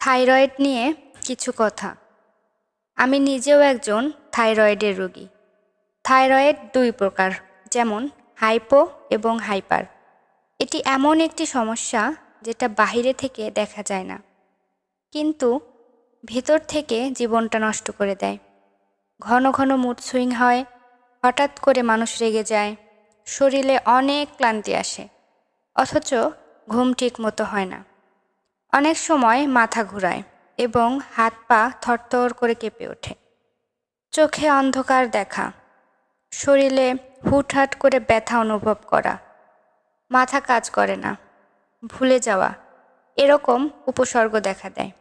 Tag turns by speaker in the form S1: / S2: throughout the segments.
S1: Thyroid নিয়ে কিছু কথা। আমি নিজেও একজন থাইরয়েডের রোগী। থাইরয়েড দুই প্রকার, যেমন হাইপো এবং হাইপার। এটি এমন একটি সমস্যা যেটা বাহিরে থেকে দেখা যায় না, কিন্তু ভেতর থেকে জীবনটা নষ্ট করে দেয়। ঘন ঘন মুড সুইং হয়, হঠাৎ করে মানুষ রেগে যায়, শরীরে অনেক ক্লান্তি আসে, অথচ ঘুম ঠিক মতো হয় না। অনেক সময় মাথা ঘুরায় এবং হাত পা থরথর করে কেঁপে ওঠে। চোখে অন্ধকার দেখা, শরীরে হুটহাট করে ব্যথা অনুভব করা, মাথা কাজ করে না, ভুলে যাওয়া, এরকম উপসর্গ দেখা দেয়।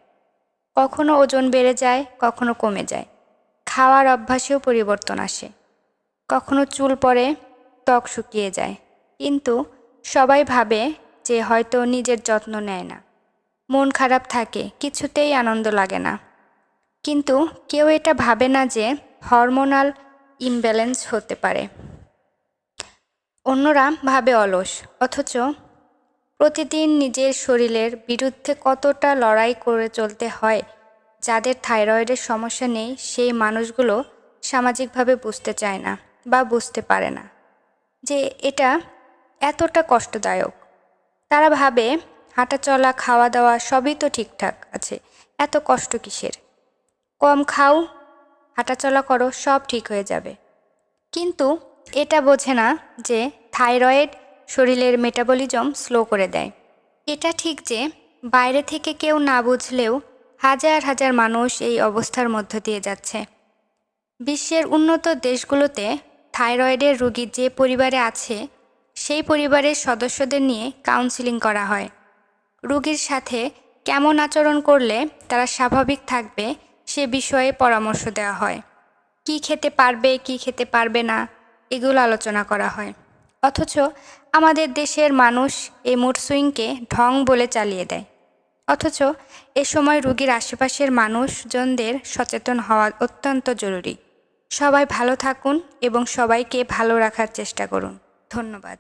S1: কখনো ওজন বেড়ে যায়, কখনো কমে যায়। খাওয়ার অভ্যাসেও পরিবর্তন আসে। কখনো চুল পড়ে, ত্বক শুকিয়ে যায়। কিন্তু সবাই ভাবে যে হয়তো নিজের যত্ন নেয় না। মন খারাপ থাকে, কিছুতেই আনন্দ লাগে না। কিন্তু কেউ এটা ভাবে না যে হরমোনাল ইমব্যালেন্স হতে পারে। অন্যরা ভাবে অলস, অথচ প্রতিদিন নিজের শরীরের বিরুদ্ধে কতটা লড়াই করে চলতে হয়। যাদের থাইরয়েডের সমস্যা নেই সেই মানুষগুলো সামাজিকভাবে বুঝতে চায় না বা বুঝতে পারে না যে এটা এতটা কষ্টদায়ক। তারা ভাবে হাঁটাচলা, খাওয়া দাওয়া সবই তো ঠিকঠাক আছে, এত কষ্ট কিসের? কম খাও, হাঁটাচলা করো, সব ঠিক হয়ে যাবে। কিন্তু এটা বোঝে না যে থাইরয়েড শরীরের মেটাবলিজম স্লো করে দেয়। এটা ঠিক যে বাইরে থেকে কেউ না বুঝলেও হাজার হাজার মানুষ এই অবস্থার মধ্য দিয়ে যাচ্ছে। বিশ্বের উন্নত দেশগুলোতে থাইরয়েডের রোগী যে পরিবারে আছে সেই পরিবারের সদস্যদের নিয়ে কাউন্সেলিং করা হয়। রোগীর সাথে কেমন আচরণ করলে তারা স্বাভাবিক থাকবে সে বিষয়ে পরামর্শ দেওয়া হয়। কি খেতে পারবে, কি খেতে পারবে না, এগুলো আলোচনা করা হয়। অথচ আমাদের দেশের মানুষ এই মুড সুইংকে ঢং বলে চালিয়ে দেয়। অথচ এ সময় রোগীর আশেপাশের মানুষজনদের সচেতন হওয়া অত্যন্ত জরুরি। সবাই ভালো থাকুন এবং সবাইকে ভালো রাখার চেষ্টা করুন। ধন্যবাদ।